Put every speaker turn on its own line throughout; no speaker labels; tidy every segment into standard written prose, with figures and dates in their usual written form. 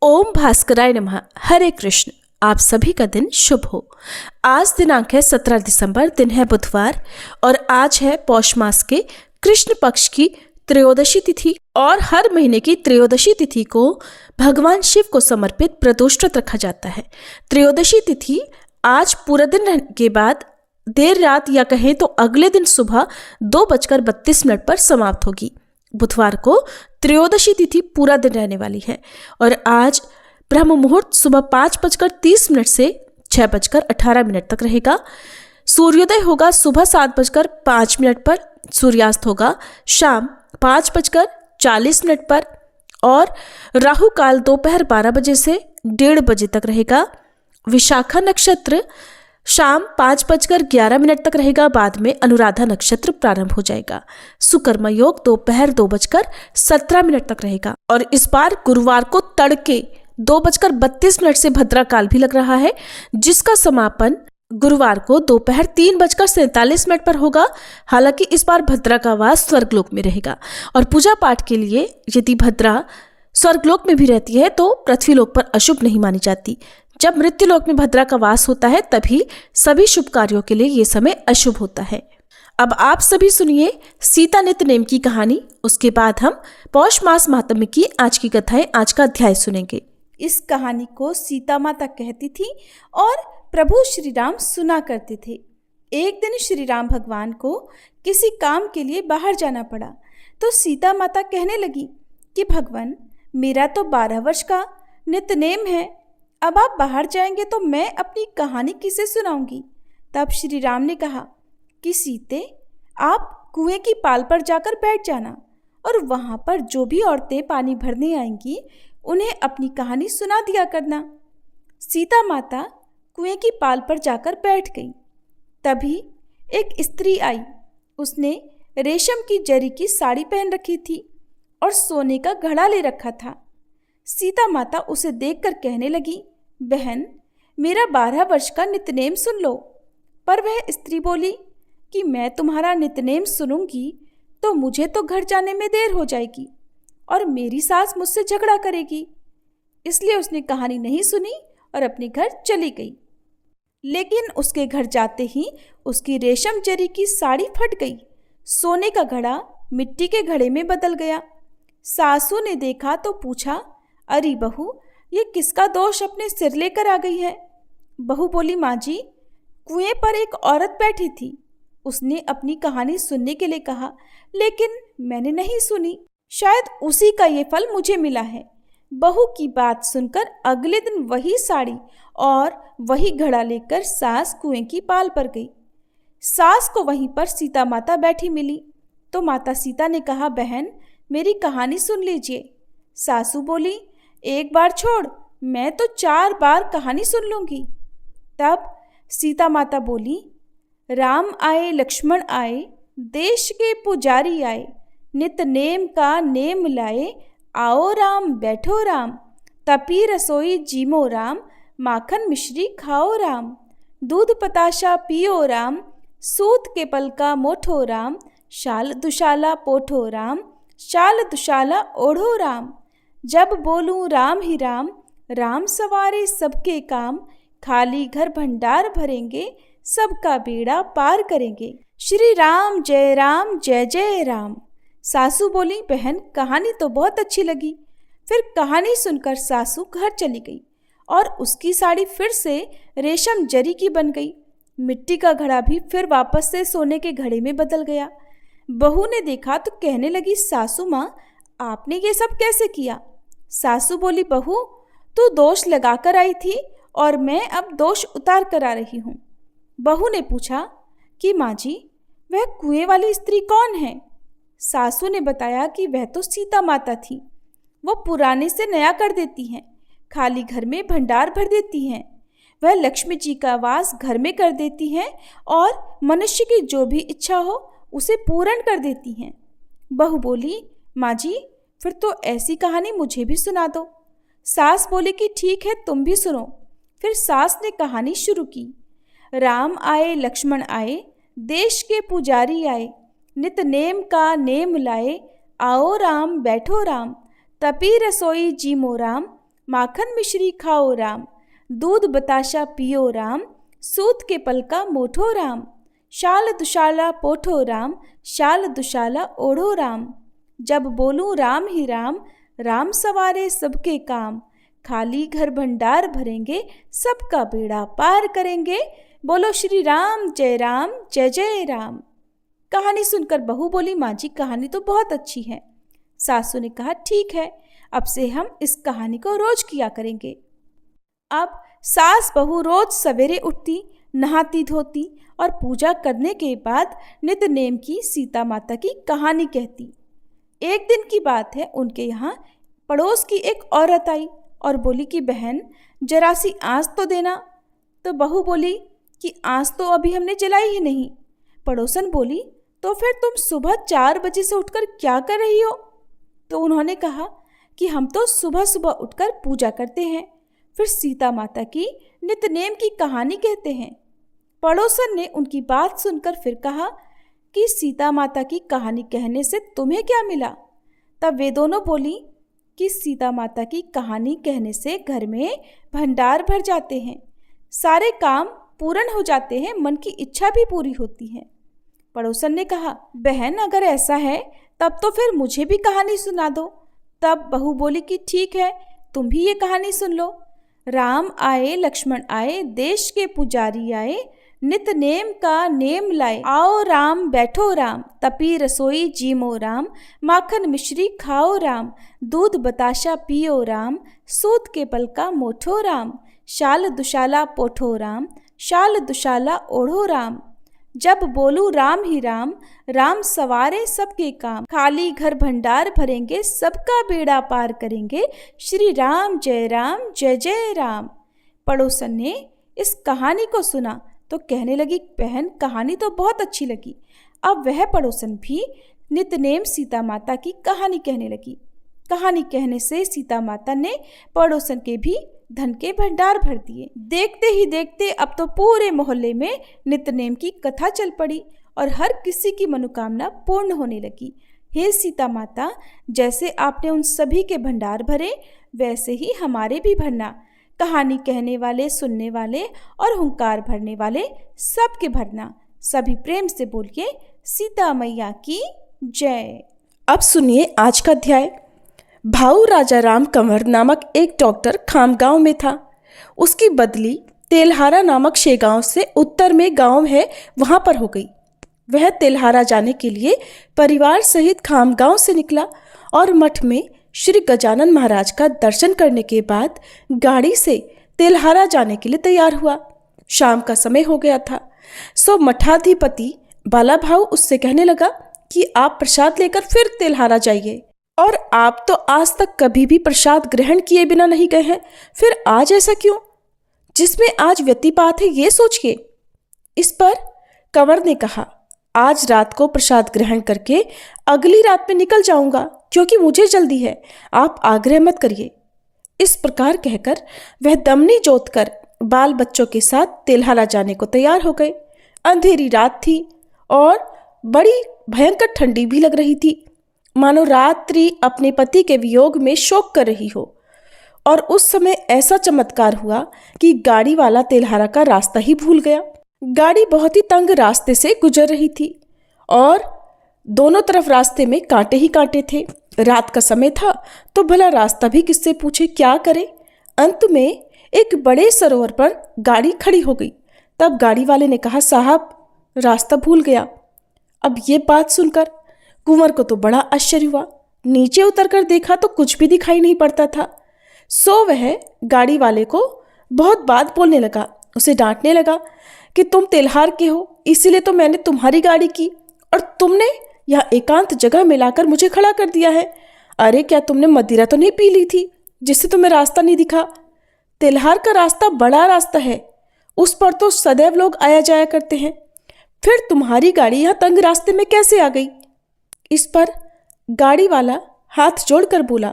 ओम भास्कराय नमः। हरे कृष्ण। आप सभी का दिन शुभ हो। आज दिनांक है 17 दिसंबर, दिन है बुधवार और आज है पौष मास के कृष्ण पक्ष की त्रयोदशी तिथि। और हर महीने की त्रयोदशी तिथि को भगवान शिव को समर्पित प्रदोष व्रत रखा जाता है। त्रयोदशी तिथि आज पूरा दिन रहने के बाद देर रात या कहें तो अगले दिन सुबह 2:32 पर समाप्त होगी। बुधवार को त्रयोदशी तिथि पूरा दिन रहने वाली है और आज ब्रह्म मुहूर्त सुबह 5:30 से 6:18 तक रहेगा। सूर्योदय होगा सुबह 7:05 पर, सूर्यास्त होगा शाम 5:40 पर और राहु काल दोपहर 12 बजे से 1:30 बजे तक रहेगा। विशाखा नक्षत्र शाम 5:11 तक रहेगा। बाद में अनुराधा नक्षत्र प्रारंभ हो जाएगा। सुकर्म योग दोपहर 2:17 तक रहेगा और इस बार गुरुवार को तड़के 2:32 से भद्रा काल भी लग रहा है, जिसका समापन गुरुवार को दोपहर 3:47 पर होगा। हालांकि इस बार भद्रा का वास स्वर्गलोक में रहेगा और पूजा पाठ के लिए यदि भद्रा स्वर्गलोक में भी रहती है तो पृथ्वीलोक पर अशुभ नहीं मानी जाती। जब मृत्युलोक में भद्रा का वास होता है तभी सभी शुभ कार्यों के लिए ये समय अशुभ होता है। अब आप सभी सुनिए सीता नित्य नेम की कहानी। उसके बाद हम पौष मास महात्म्य की आज की कथाएं, आज का अध्याय सुनेंगे।
इस कहानी को सीता माता कहती थी और प्रभु श्री राम सुना करते थे। एक दिन श्री राम भगवान को किसी काम के लिए बाहर जाना पड़ा तो सीता माता कहने लगी कि भगवान, मेरा तो 12 वर्ष का नित्यनेम है, अब आप बाहर जाएंगे तो मैं अपनी कहानी किसे सुनाऊंगी। तब श्री राम ने कहा कि सीते, आप कुएं की पाल पर जाकर बैठ जाना और वहाँ पर जो भी औरतें पानी भरने आएंगी उन्हें अपनी कहानी सुना दिया करना। सीता माता कुएं की पाल पर जाकर बैठ गई। तभी एक स्त्री आई। उसने रेशम की जरी की साड़ी पहन रखी थी और सोने का घड़ा ले रखा था। सीता माता उसे देखकर कहने लगी, बहन, मेरा 12 वर्ष का नित्यनेम सुन लो। पर वह स्त्री बोली कि मैं तुम्हारा नित्यनेम सुनूंगी तो मुझे तो घर जाने में देर हो जाएगी और मेरी सास मुझसे झगड़ा करेगी। इसलिए उसने कहानी नहीं सुनी और अपने घर चली गई। लेकिन उसके घर जाते ही उसकी रेशम जरी की साड़ी फट गई। सोने का घड़ा मिट्टी के घड़े में बदल गया। सासू ने देखा तो पूछा, अरे बहू, ये किसका दोष अपने सिर लेकर आ गई है। बहू बोली, माँ जी, कुएं पर एक औरत बैठी थी। उसने अपनी कहानी सुनने के लिए कहा, लेकिन मैंने नहीं सुनी। शायद उसी का ये फल मुझे मिला है। बहू की बात सुनकर अगले दिन वही साड़ी और वही घड़ा लेकर सास कुएं की पाल पर गई। सास को वहीं पर सीता माता बैठी मिली तो माता सीता ने कहा, बहन, मेरी कहानी सुन लीजिए। सासू बोली, एक बार छोड़, मैं तो 4 बार कहानी सुन लूंगी। तब सीता माता बोली, राम आए लक्ष्मण आए, देश के पुजारी आए, नित नेम का नेम लाए, आओ राम बैठो राम, तपी रसोई जीमो राम, माखन मिश्री खाओ राम, दूध पताशा पियो राम, सूत के पल का मोठो राम, शाल दुशाला पोठो राम, शाल दुशाला ओढ़ो राम, जब बोलूं राम ही राम, राम सवारे सबके काम, खाली घर भंडार भरेंगे, सबका बेड़ा पार करेंगे, श्री राम जय जय राम। सासू बोली, बहन, कहानी तो बहुत अच्छी लगी। फिर कहानी सुनकर सासू घर चली गई और उसकी साड़ी फिर से रेशम जरी की बन गई। मिट्टी का घड़ा भी फिर वापस से सोने के घड़े में बदल गया। बहू ने देखा तो कहने लगी, सासू माँ, आपने ये सब कैसे किया। सासू बोली, बहू, तू दोष लगा कर आई थी और मैं अब दोष उतार कर आ रही हूँ। बहू ने पूछा कि माँ जी, वह कुएं वाली स्त्री कौन है। सासू ने बताया कि वह तो सीता माता थी। वो पुराने से नया कर देती हैं, खाली घर में भंडार भर देती हैं। वह लक्ष्मी जी का वास घर में कर देती हैं और मनुष्य की जो भी इच्छा हो उसे पूर्ण कर देती हैं। बहू बोली, माँ जी, फिर तो ऐसी कहानी मुझे भी सुना दो। सास बोली कि ठीक है, तुम भी सुनो। फिर सास ने कहानी शुरू की। राम आए लक्ष्मण आए, देश के पुजारी आए, नित नेम का नेम लाए, आओ राम बैठो राम, तपी रसोई जीमो राम, माखन मिश्री खाओ राम, दूध बताशा पियो राम, सूत के पल का मोठो राम, शाल दुशाला पोठो राम, शाल दुशाला ओढ़ो राम। जब बोलूं राम ही राम, राम सवारे सबके काम, खाली घर भंडार भरेंगे, सबका बेड़ा पार करेंगे। बोलो श्री राम जय जय राम। कहानी सुनकर बहू बोली, माँ जी कहानी तो बहुत अच्छी है। सासू ने कहा, ठीक है, अब से हम इस कहानी को रोज किया करेंगे। अब सास बहू रोज सवेरे उठती, नहाती धोती और पूजा करने के बाद नित्य नेम की सीता माता की कहानी कहती। एक दिन की बात है, उनके यहाँ पड़ोस की एक औरत आई और बोली कि बहन जरा सी आँच तो देना। तो बहू बोली कि आँच तो अभी हमने जलाई ही नहीं। पड़ोसन बोली, तो फिर तुम सुबह 4 बजे से उठकर क्या कर रही हो? तो उन्होंने कहा कि हम तो सुबह सुबह उठकर पूजा करते हैं, फिर सीता माता की नित्य नेम की कहानी कहते हैं। पड़ोसन ने उनकी बात सुनकर फिर कहा कि सीता माता की कहानी कहने से तुम्हें क्या मिला? तब वे दोनों बोली कि सीता माता की कहानी कहने से घर में भंडार भर जाते हैं, सारे काम पूर्ण हो जाते हैं, मन की इच्छा भी पूरी होती है। पड़ोसन ने कहा, बहन अगर ऐसा है तब तो फिर मुझे भी कहानी सुना दो। तब बहू बोली कि ठीक है, तुम भी ये कहानी सुन लो। राम आए लक्ष्मण आए, देश के पुजारी आए, नित नेम का नेम लाए, आओ राम बैठो राम, तपी रसोई जीमो राम, माखन मिश्री खाओ राम, दूध बताशा पियो राम, सूत के पल का मोठो राम, शाल दुशाला पोठो राम, शाल दुशाला ओढ़ो राम। जब बोलूं राम ही राम, राम सवारे सबके काम, खाली घर भंडार भरेंगे, सबका बेड़ा पार करेंगे, श्री राम जय जय राम। पड़ोसन ने इस कहानी को सुना तो कहने लगी, बहन कहानी तो बहुत अच्छी लगी। अब वह पड़ोसन भी नित्य नेम सीता माता की कहानी कहने लगी। कहानी कहने से सीता माता ने पड़ोसन के भी धन के भंडार भर दिए। देखते ही देखते अब तो पूरे मोहल्ले में नित्य नेम की कथा चल पड़ी और हर किसी की मनोकामना पूर्ण होने लगी। हे सीता माता, जैसे आपने उन सभी के भंडार भरे, वैसे ही हमारे भी भरना। कहानी कहने वाले, सुनने वाले और हुंकार भरने वाले सबके भरना। सभी प्रेम से बोलिए, सीता मैया की जय।
अब सुनिए आज का अध्याय। भाऊ राजा राम कंवर नामक एक डॉक्टर खामगांव में था। उसकी बदली तेल्हारा नामक शेगांव से उत्तर में गांव है वहां पर हो गई। वह तेल्हारा जाने के लिए परिवार सहित खामगांव से निकला और मठ में श्री गजानन महाराज का दर्शन करने के बाद गाड़ी से तेल्हारा जाने के लिए तैयार हुआ। शाम का समय हो गया था, सो मठाधिपति बाला भाऊ उससे कहने लगा कि आप प्रसाद लेकर फिर तेल्हारा जाइए, और आप तो आज तक कभी भी प्रसाद ग्रहण किए बिना नहीं गए हैं, फिर आज ऐसा क्यों? जिसमें आज व्यतिपात है ये सोचिए। इस पर कंवर ने कहा, आज रात को प्रसाद ग्रहण करके अगली रात में निकल जाऊंगा, क्योंकि मुझे जल्दी है, आप आग्रह मत करिए। इस प्रकार कहकर वह दमनी जोत कर बाल बच्चों के साथ तेल्हारा जाने को तैयार हो गए। अंधेरी रात थी और बड़ी भयंकर ठंडी भी लग रही थी, मानो रात्रि अपने पति के वियोग में शोक कर रही हो। और उस समय ऐसा चमत्कार हुआ कि गाड़ी वाला तेल्हारा का रास्ता ही भूल गया। गाड़ी बहुत ही तंग रास्ते से गुजर रही थी और दोनों तरफ रास्ते में कांटे ही कांटे थे। रात का समय था तो भला रास्ता भी किससे पूछे, क्या करे। अंत में एक बड़े सरोवर पर गाड़ी खड़ी हो गई। तब गाड़ी वाले ने कहा, साहब रास्ता भूल गया। अब ये बात सुनकर कुंवर को तो बड़ा आश्चर्य हुआ। नीचे उतरकर देखा तो कुछ भी दिखाई नहीं पड़ता था। सो वह गाड़ी वाले को बहुत बात बोलने लगा, उसे डांटने लगा कि तुम तेल्हार के हो, इसीलिए तो मैंने तुम्हारी गाड़ी की और तुमने यह एकांत जगह में लाकर मुझे खड़ा कर दिया है। अरे क्या तुमने मदिरा तो नहीं पी ली थी जिससे तुम्हें रास्ता नहीं दिखा? तेल्हार का रास्ता बड़ा रास्ता है, उस पर तो सदैव लोग आया जाया करते हैं, फिर तुम्हारी गाड़ी यहाँ तंग रास्ते में कैसे आ गई? इस पर गाड़ी वाला हाथ जोड़कर बोला,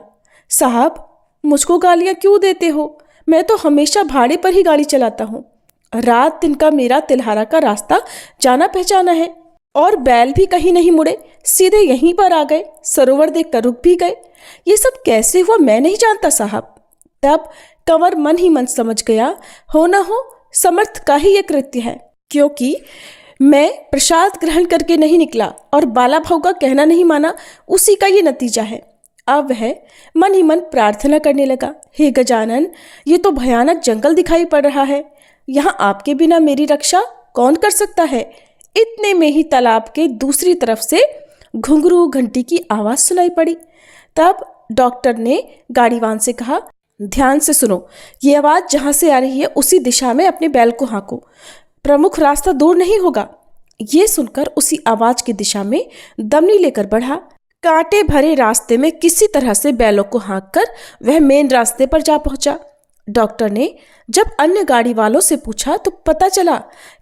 साहब मुझको गालियाँ क्यों देते हो? मैं तो हमेशा भाड़े पर ही गाड़ी चलाता हूँ। रात दिन का मेरा तेल्हारा का रास्ता जाना पहचाना है और बैल भी कहीं नहीं मुड़े, सीधे यहीं पर आ गए, सरोवर देखकर रुक भी गए। ये सब कैसे हुआ मैं नहीं जानता साहब। तब कंवर मन ही मन समझ गया, हो न हो समर्थ का ही ये कृत्य है, क्योंकि मैं प्रसाद ग्रहण करके नहीं निकला और बाला भाऊ का कहना नहीं माना, उसी का ये नतीजा है। अब वह मन ही मन प्रार्थना करने लगा, हे गजानन, ये तो भयानक जंगल दिखाई पड़ रहा है, यहाँ आपके बिना मेरी रक्षा कौन कर सकता है। इतने में ही तालाब के दूसरी तरफ से घुंघरू घंटी की आवाज़ सुनाई पड़ी। तब डॉक्टर ने गाड़ीवान से कहा, ध्यान से सुनो, ये आवाज़ जहाँ से आ रही है उसी दिशा में अपने बैल को हाँको, प्रमुख रास्ता दूर नहीं होगा। ये सुनकर उसी आवाज़ की दिशा में दमनी लेकर बढ़ा। कांटे भरे रास्ते में किसी तरह से बैलों को हाँककर वह मेन रास्ते पर जा पहुंचा। डॉक्टर ने जब अन्य गाड़ी वालों से पूछा तो पता चला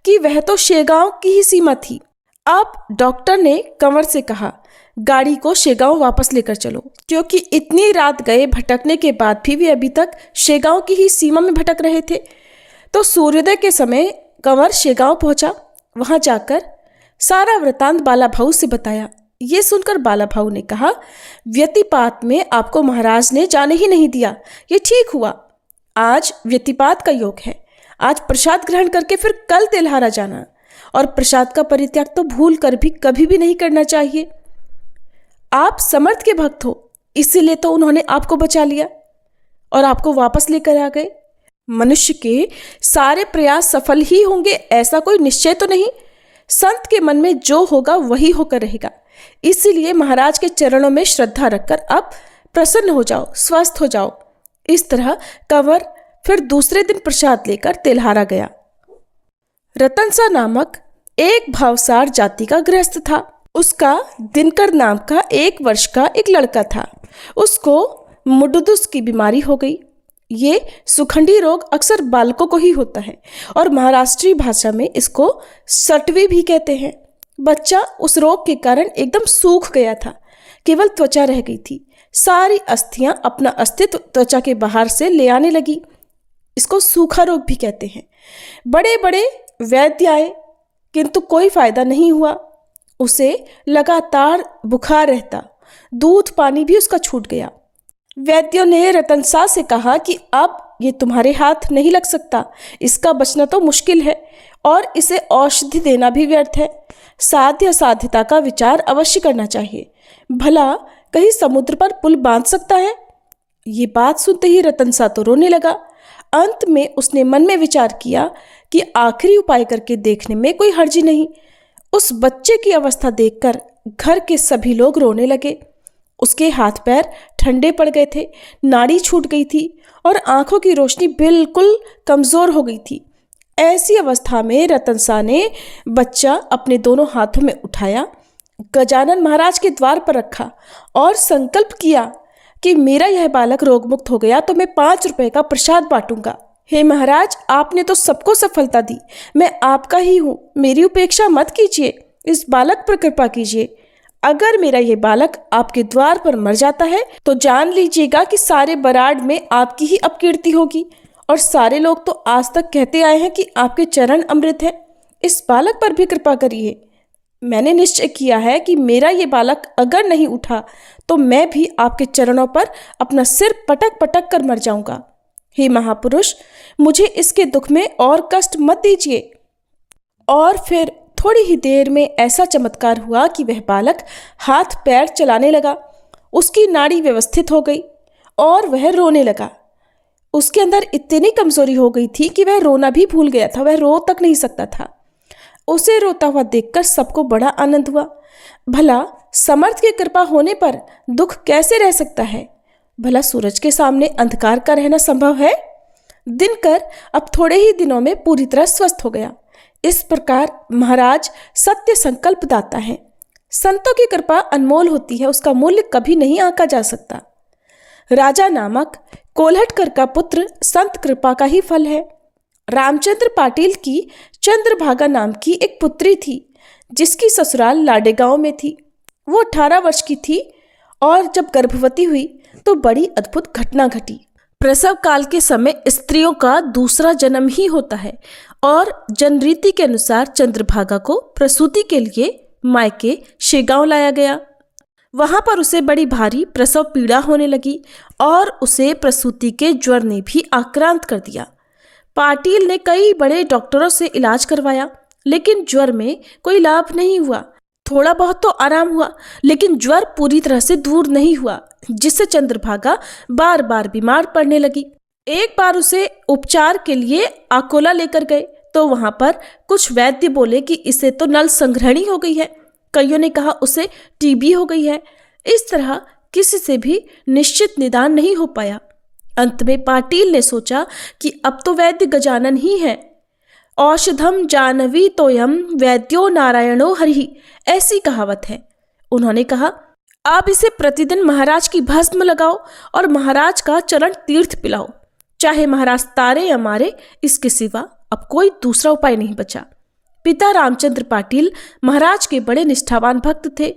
कि वह तो शेगांव की ही सीमा थी। अब डॉक्टर ने कंवर से कहा, गाड़ी को शेगांव वापस लेकर चलो, क्योंकि इतनी रात गए भटकने के बाद भी वे अभी तक शेगांव की ही सीमा में भटक रहे थे। तो सूर्योदय के समय कंवर शेगांव पहुंचा। वहां जाकर सारा वृतांत बाला भाऊ से बताया। ये सुनकर बाला भाऊ ने कहा, व्यतिपात में आपको महाराज ने जाने ही नहीं दिया, ये ठीक हुआ। आज व्यतिपात का योग है, आज प्रसाद ग्रहण करके फिर कल तेल्हारा जाना, और प्रसाद का परित्याग तो भूल कर भी कभी भी नहीं करना चाहिए। आप समर्थ के भक्त हो, इसीलिए तो उन्होंने आपको बचा लिया और आपको वापस लेकर आ गए। मनुष्य के सारे प्रयास सफल ही होंगे ऐसा कोई निश्चय तो नहीं। संत के मन में जो होगा वही होकर रहेगा। इसीलिए महाराज के चरणों में श्रद्धा रखकर अब प्रसन्न हो जाओ, स्वस्थ हो जाओ। इस तरह कंवर फिर दूसरे दिन प्रसाद लेकर तेल्हारा गया। रतनसा नामक एक भावसार जाति का गृहस्थ था। उसका दिनकर नाम का 1 वर्ष का एक लड़का था। उसको मुडुदुस की बीमारी हो गई। ये सुखंडी रोग अक्सर बालकों को ही होता है और महाराष्ट्रीय भाषा में इसको सटवी भी कहते हैं। बच्चा उस रोग के कारण एकदम सूख गया था, केवल त्वचा रह गई थी। सारी अस्थियां अपना अस्तित्व त्वचा के बाहर से ले आने लगी। इसको सूखा रोग भी कहते हैं। बड़े बड़े वैद्य आए किंतु कोई फायदा नहीं हुआ। उसे लगातार बुखार रहता, दूध पानी भी उसका छूट गया। वैद्यों ने रतनसा से कहा कि अब ये तुम्हारे हाथ नहीं लग सकता, इसका बचना तो मुश्किल है और इसे औषधि देना भी व्यर्थ है। साध्य साध्यता का विचार अवश्य करना चाहिए, भला कहीं समुद्र पर पुल बांध सकता है। ये बात सुनते ही रतनसा तो रोने लगा। अंत में उसने मन में विचार किया कि आखिरी उपाय करके देखने में कोई हर्जी नहीं। उस बच्चे की अवस्था देखकर घर के सभी लोग रोने लगे। उसके हाथ पैर ठंडे पड़ गए थे, नाड़ी छूट गई थी और आंखों की रोशनी बिल्कुल कमज़ोर हो गई थी। ऐसी अवस्था में रतनसा ने बच्चा अपने दोनों हाथों में उठाया, गजानन महाराज के द्वार पर रखा और संकल्प किया कि मेरा यह बालक रोगमुक्त हो गया तो मैं 5 रुपए का प्रसाद बांटूंगा। हे महाराज, आपने तो सबको सफलता दी, मैं आपका ही हूँ, मेरी उपेक्षा मत कीजिए, इस बालक पर कृपा कीजिए। अगर मेरा ये बालक आपके द्वार पर मर जाता है तो जान लीजिएगा कि सारे बराड़ में आपकी ही अपकीर्ति होगी और सारे लोग तो आज तक कहते आए हैं कि आपके चरण अमृत है। इस बालक पर भी कृपा करिए। मैंने निश्चय किया है कि मेरा ये बालक अगर नहीं उठा तो मैं भी आपके चरणों पर अपना सिर पटक पटक कर मर जाऊंगा। हे महापुरुष, मुझे इसके दुख में और कष्ट मत दीजिए। और फिर थोड़ी ही देर में ऐसा चमत्कार हुआ कि वह बालक हाथ पैर चलाने लगा, उसकी नाड़ी व्यवस्थित हो गई और वह रोने लगा। उसके अंदर इतनी कमजोरी हो गई थी कि वह रोना भी भूल गया था, वह रो तक नहीं सकता था। उसे रोता हुआ देखकर सबको बड़ा आनंद हुआ। भला समर्थ की कृपा होने पर दुख कैसे रह सकता है? भला सूरज के सामने अंधकार का रहना संभव है? दिनकर अब थोड़े ही दिनों में पूरी तरह स्वस्थ हो गया। इस प्रकार महाराज सत्य संकल्प दाता है। संतों की कृपा अनमोल होती है, उसका मूल्य कभी नहीं आंका जा सकता। राजा नामक कोल्हटकर का पुत्र संत कृपा का ही फल है। रामचंद्र पाटिल की चंद्रभागा नाम की एक पुत्री थी जिसकी ससुराल लाडेगांव में थी। वो 18 वर्ष की थी और जब गर्भवती हुई तो बड़ी अद्भुत घटना घटी। प्रसव काल के समय स्त्रियों का दूसरा जन्म ही होता है और जनरीति के अनुसार चंद्रभागा को प्रसूति के लिए मायके शेगांव लाया गया। वहां पर उसे बड़ी भारी प्रसव पीड़ा होने लगी और उसे प्रसूति के ज्वर ने भी आक्रांत कर दिया। पाटिल ने कई बड़े डॉक्टरों से इलाज करवाया, लेकिन ज्वर में कोई लाभ नहीं हुआ। थोड़ा बहुत तो आराम हुआ, लेकिन ज्वर पूरी तरह से दूर नहीं हुआ, जिससे चंद्रभागा बार बार बीमार पड़ने लगी। एक बार उसे उपचार के लिए अकोला लेकर गए तो वहां पर कुछ वैद्य बोले कि इसे तो नल संग्रहणी हो गई है, कईयों ने कहा उसे टीबी हो गई है। इस तरह किसी से भी निश्चित निदान नहीं हो पाया। अंत में पाटिल ने सोचा कि अब तो वैद्य गजानन ही है। औषधम जानवी तोयम वैद्यो नारायणो हरिहि, ऐसी कहावत है। उन्होंने कहा, आप इसे प्रतिदिन महाराज की भस्म लगाओ और महाराज का चरण तीर्थ पिलाओ, चाहे महाराज तारे या मारे, इसके सिवा अब कोई दूसरा उपाय नहीं बचा। पिता रामचंद्र पाटिल महाराज के बड़े निष्ठावान भक्त थे।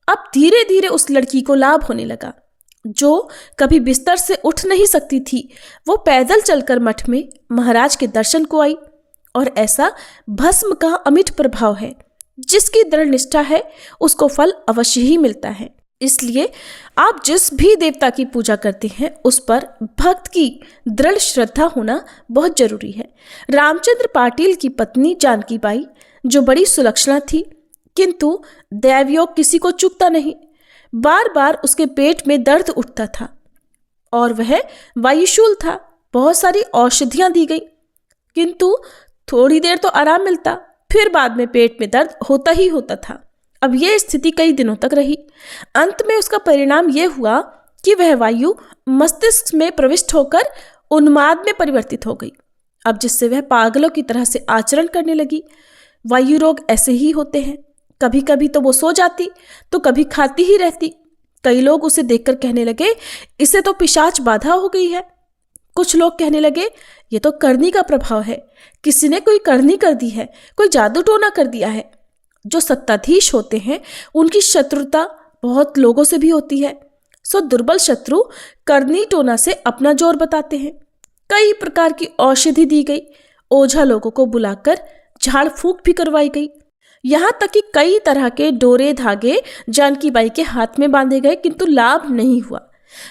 अब धीरे धीरे उस लड़की को लाभ होने लगा जो कभी बिस्तर से उठ नहीं सकती थी। वो पैदल चलकर मठ में महाराज के दर्शन को आई। और ऐसा भस्म का अमिट प्रभाव है, जिसकी दृढ़ निष्ठा है उसको फल अवश्य ही मिलता है। इसलिए आप जिस भी देवता की पूजा करते हैं उस पर भक्त की दृढ़ श्रद्धा होना बहुत जरूरी है। रामचंद्र पाटिल की पत्नी जानकी बाई जो बड़ी सुलक्षणा थी, किंतु दैवयोग किसी को चूकता नहीं। बार बार उसके पेट में दर्द उठता था और वह वायुशूल था। बहुत सारी औषधियां दी गई, किंतु थोड़ी देर तो आराम मिलता, फिर बाद में पेट में दर्द होता ही होता था। अब यह स्थिति कई दिनों तक रही। अंत में उसका परिणाम यह हुआ कि वह वायु मस्तिष्क में प्रविष्ट होकर उन्माद में परिवर्तित हो गई। अब जिससे वह पागलों की तरह से आचरण करने लगी। वायु रोग ऐसे ही होते हैं, कभी कभी तो वो सो जाती तो कभी खाती ही रहती। कई लोग उसे देखकर कहने लगे, इसे तो पिशाच बाधा हो गई है। कुछ लोग कहने लगे, ये तो करनी का प्रभाव है, किसी ने कोई करनी कर दी है, कोई जादू टोना कर दिया है। जो सत्ताधीश होते हैं उनकी शत्रुता बहुत लोगों से भी होती है, सो दुर्बल शत्रु करनी टोना से अपना जोर बताते हैं। कई प्रकार की औषधि दी गई, ओझा लोगों को बुलाकर झाड़ फूंक भी करवाई गई। यहाँ तक कि कई तरह के डोरे धागे जानकी बाई के हाथ में बांधे गए, किंतु लाभ नहीं हुआ।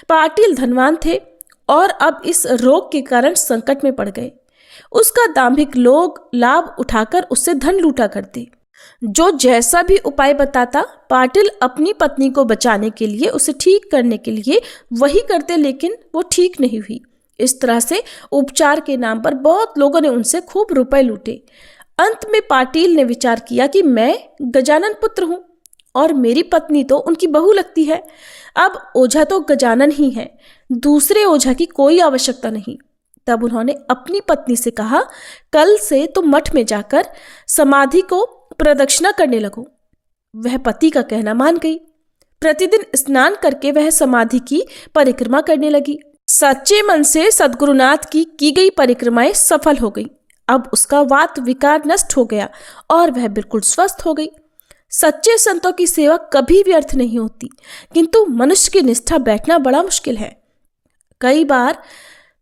पाटिल धनवान थे और अब इस रोग के कारण संकट में पड़ गए। उसका दाम्भिक लोग लाभ उठाकर उससे धन लूटा करते। जो जैसा भी उपाय बताता, पाटिल अपनी पत्नी को बचाने के लिए, उसे ठीक करने के लिए वही करते, लेकिन वो ठीक नहीं हुई। इस तरह से उपचार के नाम पर बहुत लोगों ने उनसे खूब रुपए लूटे। अंत में पाटिल ने विचार किया कि मैं गजानन पुत्र हूं और मेरी पत्नी तो उनकी बहू लगती है। अब ओझा तो गजानन ही है, दूसरे ओझा की कोई आवश्यकता नहीं। तब उन्होंने अपनी पत्नी से कहा, कल से तुम मठ में जाकर समाधि को प्रदक्षिणा करने लगो। वह पति का कहना मान गई। प्रतिदिन स्नान करके वह समाधि की परिक्रमा करने लगी। सच्चे मन से सद्गुरुनाथ की गई परिक्रमाएं सफल हो गई। अब उसका वात विकार नष्ट हो गया और वह बिल्कुल स्वस्थ हो गई। सच्चे संतों की सेवा कभी व्यर्थ नहीं होती, किंतु मनुष्य की निष्ठा बैठना बड़ा मुश्किल है। कई बार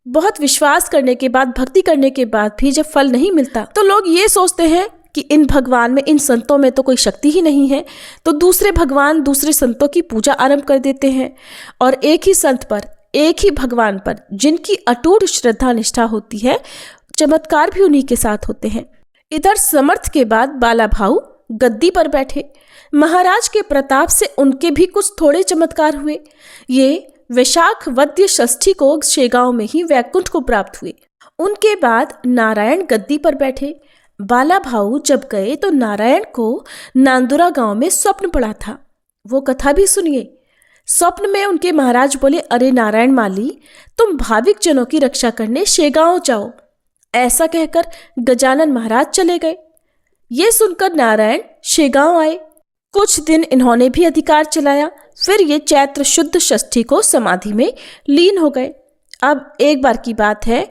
बहुत विश्वास करने के बाद, भक्ति करने के बाद भी जब फल नहीं मिलता तो लोग ये सोचते हैं कि इन भगवान में, इन संतों में तो कोई शक्ति ही नहीं है, तो दूसरे भगवान, दूसरे संतों की पूजा आरंभ कर देते हैं और एक ही संत पर, एक ही भगवान पर जिनकी अटूट श्रद्धा निष्ठा होती है, चमत्कार भी उन्हीं के साथ होते हैं। इधर समर्थ के बाद बाला भाऊ गद्दी पर बैठे। महाराज के प्रताप से उनके भी कुछ थोड़े चमत्कार हुए। ये वैशाख वद्य षष्ठी को शेगांव में ही वैकुंठ को प्राप्त हुए। उनके बाद नारायण गद्दी पर बैठे। बाला भाऊ जब गए तो नारायण को नांदुरा गांव में स्वप्न पड़ा था। वो कथा भी सुनिए। स्वप्न में उनके महाराज बोले, अरे नारायण माली, तुम भाविक जनों की रक्षा करने शेगांव जाओ। ऐसा कहकर गजानन महाराज चले गए। ये सुनकर नारायण शेगांव आए। कुछ दिन इन्होंने भी अधिकार चलाया, फिर ये चैत्र शुद्ध षष्ठी को समाधि में लीन हो गए। अब एक बार की बात है,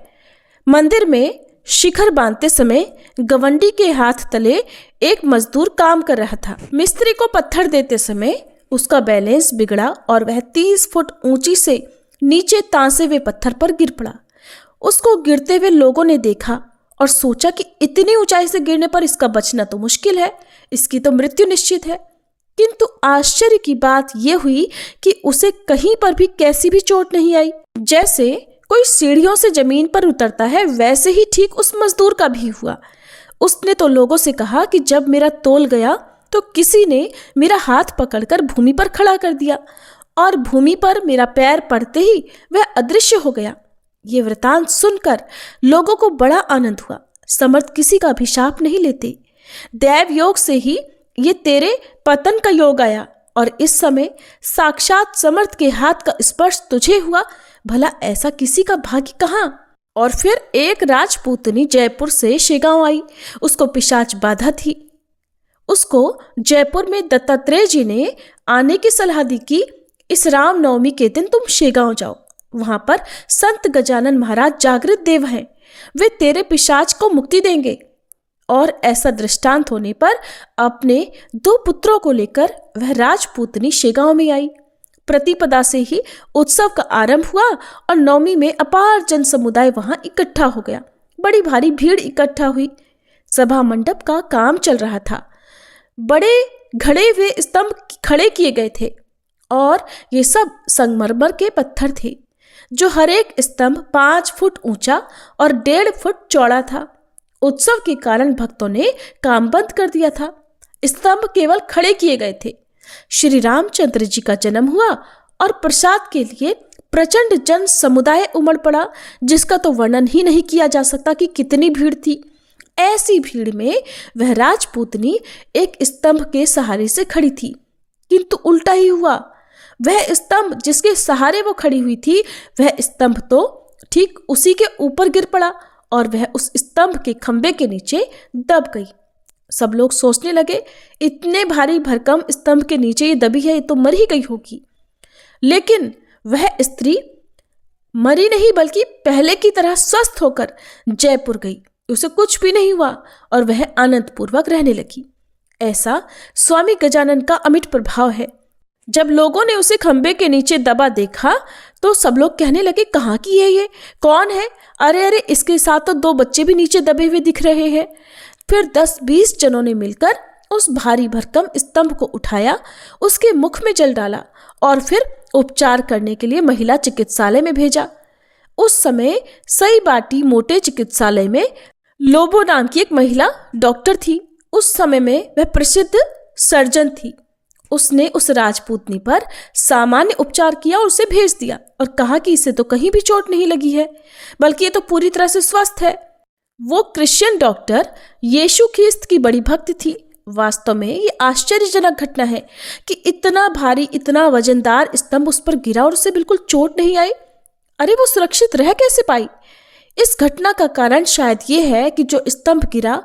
मंदिर में शिखर बांधते समय गवंडी के हाथ तले एक मजदूर काम कर रहा था। मिस्त्री को पत्थर देते समय उसका बैलेंस बिगड़ा और वह 30 फुट ऊंची से नीचे तांसे हुए पत्थर पर गिर पड़ा। उसको गिरते हुए लोगों ने देखा और सोचा कि इतनी ऊंचाई से गिरने पर इसका बचना तो मुश्किल है, इसकी तो मृत्यु निश्चित है। किंतु आश्चर्य की बात यह हुई कि उसे कहीं पर भी कैसी भी चोट नहीं आई। जैसे कोई सीढ़ियों से जमीन पर उतरता है, वैसे ही ठीक उस मजदूर का भी हुआ। उसने तो लोगों से कहा कि जब मेरा तोल गया तो किसी ने मेरा हाथ पकड़कर भूमि पर खड़ा कर दिया और भूमि पर मेरा पैर पड़ते ही वह अदृश्य हो गया। ये वृतांत सुनकर लोगों को बड़ा आनंद हुआ। समर्थ किसी का अभिशाप नहीं लेते। दैव योग से ही ये तेरे पतन का योग आया और इस समय साक्षात समर्थ के हाथ का स्पर्श तुझे हुआ। भला ऐसा किसी का भाग्य कहाँ। और फिर एक राजपूतनी जयपुर से शेगांव आई। उसको पिशाच बाधा थी। उसको जयपुर में दत्तात्रेय जी ने आने की सलाह दी कि इस रामनवमी के दिन तुम शेगांव जाओ। वहां पर संत गजानन महाराज जागृत देव हैं। वे तेरे पिशाच को मुक्ति देंगे। और ऐसा दृष्टांत होने पर अपने 2 पुत्रों को लेकर वह राजपूतनी शेगांव में आई। प्रतिपदा से ही उत्सव का आरंभ हुआ और नवमी में अपार जन समुदाय वहां इकट्ठा हो गया। बड़ी भारी भीड़ इकट्ठा हुई। सभा मंडप का काम चल रहा था। बड़े घड़े हुए स्तंभ खड़े किए गए थे और ये सब संगमरमर के पत्थर थे, जो हर एक स्तंभ 5 फुट ऊंचा और 1.5 फुट चौड़ा था। उत्सव के कारण भक्तों ने काम बंद कर दिया था। स्तंभ केवल खड़े किए गए थे। श्री रामचंद्र जी का जन्म हुआ और प्रसाद के लिए प्रचंड जन समुदाय उमड़ पड़ा, जिसका तो वर्णन ही नहीं किया जा सकता कि कितनी भीड़ थी। ऐसी भीड़ में वह राजपूतनी एक स्तंभ के सहारे से खड़ी थी, किंतु उल्टा ही हुआ। वह स्तंभ जिसके सहारे वो खड़ी हुई थी, वह स्तंभ तो ठीक उसी के ऊपर गिर पड़ा और वह उस स्तंभ के खंभे के नीचे दब गई। सब लोग सोचने लगे, इतने भारी भरकम स्तंभ के नीचे ये दबी है, ये तो मर ही गई होगी। लेकिन वह स्त्री मरी नहीं, बल्कि पहले की तरह स्वस्थ होकर जयपुर गई। उसे कुछ भी नहीं हुआ और वह आनंद पूर्वक रहने लगी। ऐसा स्वामी गजानन का अमिट प्रभाव है। जब लोगों ने उसे खंबे के नीचे दबा देखा तो सब लोग कहने लगे, कहाँ की है ये, कौन है? अरे अरे, इसके साथ तो 2 बच्चे भी नीचे दबे हुए दिख रहे हैं। फिर 10-20 जनों ने मिलकर उस भारी भरकम स्तंभ को उठाया, उसके मुख में जल डाला और फिर उपचार करने के लिए महिला चिकित्सालय में भेजा। उस समय सई बाटी मोटे चिकित्सालय में लोबो नाम की एक महिला डॉक्टर थी। उस समय में वह प्रसिद्ध सर्जन थी। उसने उस राजपूतनी पर सामान्य उपचार किया और उसे भेज दिया और कहा कि इसे तो कहीं भी चोट नहीं लगी है, बल्कि ये तो पूरी तरह से स्वस्थ है। वो क्रिश्चियन डॉक्टर यीशु ख्रिस्त की बड़ी भक्त थी। वास्तव में ये आश्चर्यजनक घटना है कि इतना भारी, इतना वजनदार स्तंभ उस पर गिरा और उसे बिल्कुल चोट नहीं आई। अरे, वो सुरक्षित रह कैसे पाई? इस घटना का कारण शायद ये है कि जो स्तंभ गिरा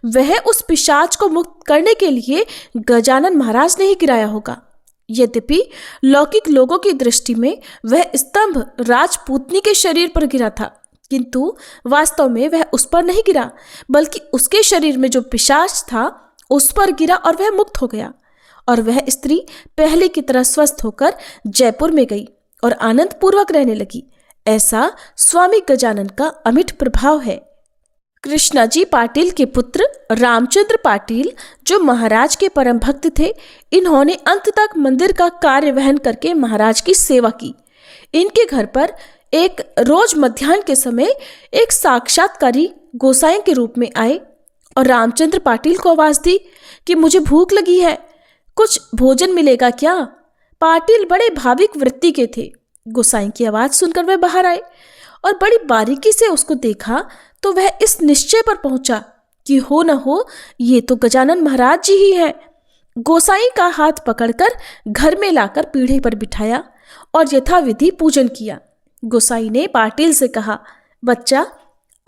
वह उस पिशाच को मुक्त करने के लिए गजानन महाराज ने ही गिराया होगा। यद्यपि लौकिक लोगों की दृष्टि में वह स्तंभ राजपूतनी के शरीर पर गिरा था, किंतु वास्तव में वह उस पर नहीं गिरा, बल्कि उसके शरीर में जो पिशाच था उस पर गिरा और वह मुक्त हो गया। और वह स्त्री पहले की तरह स्वस्थ होकर जयपुर में गई और आनंद पूर्वक रहने लगी। ऐसा स्वामी गजानन का अमिट प्रभाव है। कृष्णाजी पाटिल के पुत्र रामचंद्र पाटिल, जो महाराज के परम भक्त थे, इन्होंने अंत तक मंदिर का कार्यवहन करके महाराज की सेवा की। इनके घर पर एक रोज मध्याह्न के समय एक साक्षात्कारी गोसाई के रूप में आए और रामचंद्र पाटिल को आवाज दी कि मुझे भूख लगी है, कुछ भोजन मिलेगा क्या? पाटिल बड़े भाविक वृत्ति के थे। गोसाई की आवाज सुनकर वह बाहर आए और बड़ी बारीकी से उसको देखा तो वह इस निश्चय पर पहुंचा कि हो न हो ये तो गजानन महाराज जी ही हैं। गोसाई का हाथ पकड़कर घर में लाकर पीढ़े पर बिठाया और यथाविधि पूजन किया। गोसाई ने पाटिल से कहा, बच्चा,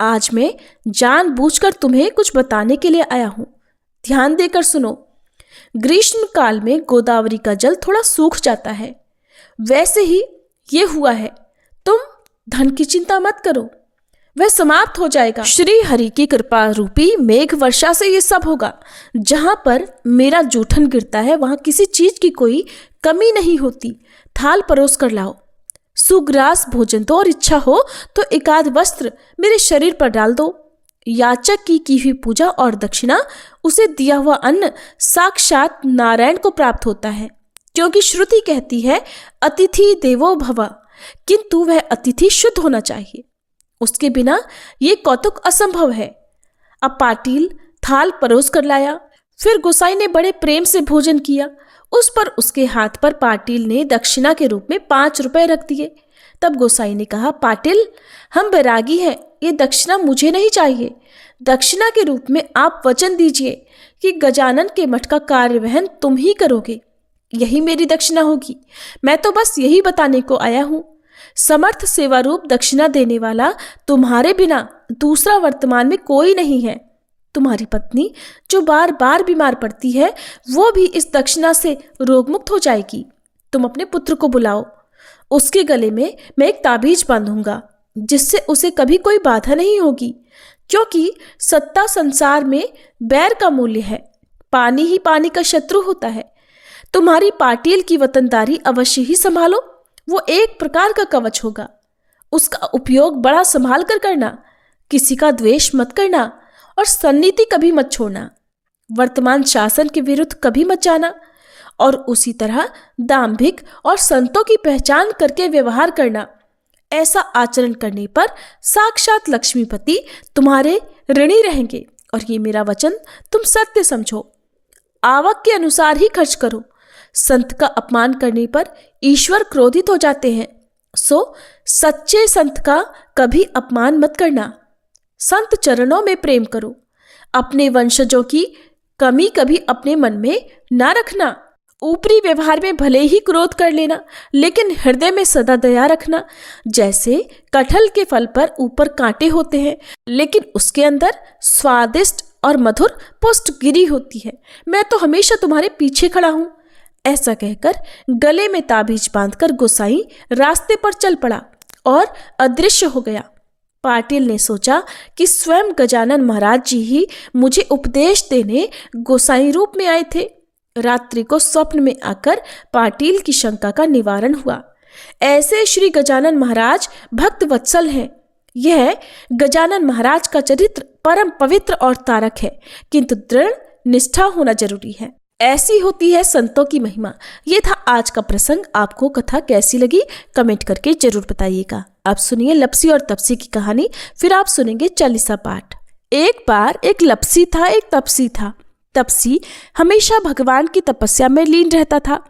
आज मैं जानबूझकर तुम्हें कुछ बताने के लिए आया हूं। ध्यान देकर सुनो। ग्रीष्म काल में गोदावरी का जल थोड़ा सूख जाता है, वैसे ही ये हुआ है। तुम धन की चिंता मत करो, वह समाप्त हो जाएगा। श्री हरि की कृपा रूपी मेघ वर्षा से ये सब होगा। जहां पर मेरा जूठन गिरता है वहां किसी चीज की कोई कमी नहीं होती। थाल परोस कर लाओ, सुग्रास भोजन दो और इच्छा हो तो एकाध वस्त्र मेरे शरीर पर डाल दो। याचक की हुई पूजा और दक्षिणा, उसे दिया हुआ अन्न साक्षात नारायण को प्राप्त होता है, क्योंकि श्रुति कहती है अतिथि देवो भव, किंतु वह अतिथि शुद्ध होना चाहिए। उसके बिना ये कौतुक असंभव है। अब पाटिल थाल परोस कर लाया। फिर गोसाई ने बड़े प्रेम से भोजन किया। उस पर उसके हाथ पर पाटिल ने दक्षिणा के रूप में 5 रुपए रख दिए। तब गोसाई ने कहा, पाटिल, हम बैरागी हैं, ये दक्षिणा मुझे नहीं चाहिए। दक्षिणा के रूप में आप वचन दीजिए कि गजानन के मठ का कार्यवहन तुम ही करोगे, यही मेरी दक्षिणा होगी। मैं तो बस यही बताने को आया हूँ। समर्थ सेवा रूप दक्षिणा देने वाला तुम्हारे बिना दूसरा वर्तमान में कोई नहीं है। तुम्हारी पत्नी जो बार बार बीमार पड़ती है, वो भी इस दक्षिणा से रोगमुक्त हो जाएगी। तुम अपने पुत्र को बुलाओ। उसके गले में मैं एक ताबीज बांधूंगा, जिससे उसे कभी कोई बाधा नहीं होगी, क्योंकि सत्ता संसार में बैर का मूल्य है। पानी ही पानी का शत्रु होता है। तुम्हारी पाटिल की वतनदारी अवश्य ही संभालो। वो एक प्रकार का कवच होगा। उसका उपयोग बड़ा संभाल कर करना। किसी का द्वेष मत करना और सन्नीति कभी मत छोड़ना। वर्तमान शासन के विरुद्ध कभी मत जाना और उसी तरह दाम्भिक और संतों की पहचान करके व्यवहार करना। ऐसा आचरण करने पर साक्षात लक्ष्मीपति तुम्हारे ऋणी रहेंगे और ये मेरा वचन तुम सत्य समझो। आवक के अनुसार ही खर्च करो। संत का अपमान करने पर ईश्वर क्रोधित हो जाते हैं, सो सच्चे संत का कभी अपमान मत करना। संत चरणों में प्रेम करो। अपने वंशजों की कमी कभी अपने मन में ना रखना। ऊपरी व्यवहार में भले ही क्रोध कर लेना, लेकिन हृदय में सदा दया रखना। जैसे कटहल के फल पर ऊपर कांटे होते हैं, लेकिन उसके अंदर स्वादिष्ट और मधुर पुष्ट गिरी होती है। मैं तो हमेशा तुम्हारे पीछे खड़ा हूं। ऐसा कहकर गले में ताबीज बांधकर गोसाई रास्ते पर चल पड़ा और अदृश्य हो गया। पाटिल ने सोचा कि स्वयं गजानन महाराज जी ही मुझे उपदेश देने गोसाई रूप में आए थे। रात्रि को स्वप्न में आकर पाटिल की शंका का निवारण हुआ। ऐसे श्री गजानन महाराज भक्त वत्सल हैं। यह गजानन महाराज का चरित्र परम पवित्र और तारक है, किंतु दृढ़ निष्ठा होना जरूरी है। ऐसी होती है संतों की महिमा। ये था आज का प्रसंग। आपको कथा कैसी लगी कमेंट करके जरूर बताइएगा। आप सुनिए लपसी और तपसी की कहानी, फिर आप सुनेंगे चालीसा पाठ। एक बार एक लपसी था, एक तपसी था। तपसी हमेशा भगवान की तपस्या में लीन रहता था।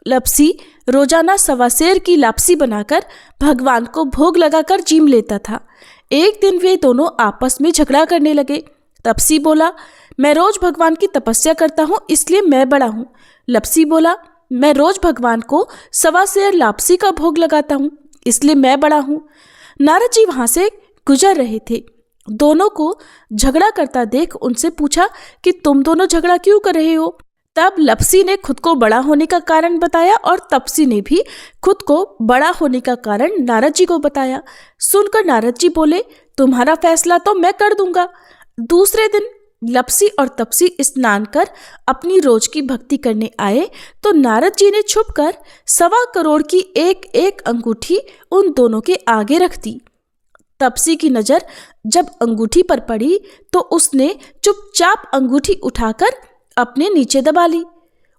लपसी रोजाना 1.25 सेर की लापसी बनाकर भगवान को भोग लगाकर जीम लेता था। एक दिन वे दोनों आपस में झगड़ा करने लगे। तपसी बोला, मैं रोज भगवान की तपस्या करता हूँ, इसलिए मैं बड़ा हूँ। लपसी बोला, मैं रोज भगवान को 1.25 सेर लापसी का भोग लगाता हूँ, इसलिए मैं बड़ा हूँ। नारद जी वहां से गुजर रहे थे। दोनों को झगड़ा करता देख उनसे पूछा कि तुम दोनों झगड़ा क्यों कर रहे हो। तब लपसी ने खुद को बड़ा होने का कारण बताया और तपसी ने भी खुद को बड़ा होने का कारण नारद जी को बताया। सुनकर नारद जी बोले, तुम्हारा फैसला तो मैं कर दूंगा। दूसरे दिन लपसी और तपसी स्नान कर अपनी रोज की भक्ति करने आए तो नारद जी ने छुपकर 1.25 करोड़ की एक अंगूठी उन दोनों के आगे रख दी। तपसी की नजर जब अंगूठी पर पड़ी तो उसने चुपचाप अंगूठी उठाकर अपने नीचे दबा ली।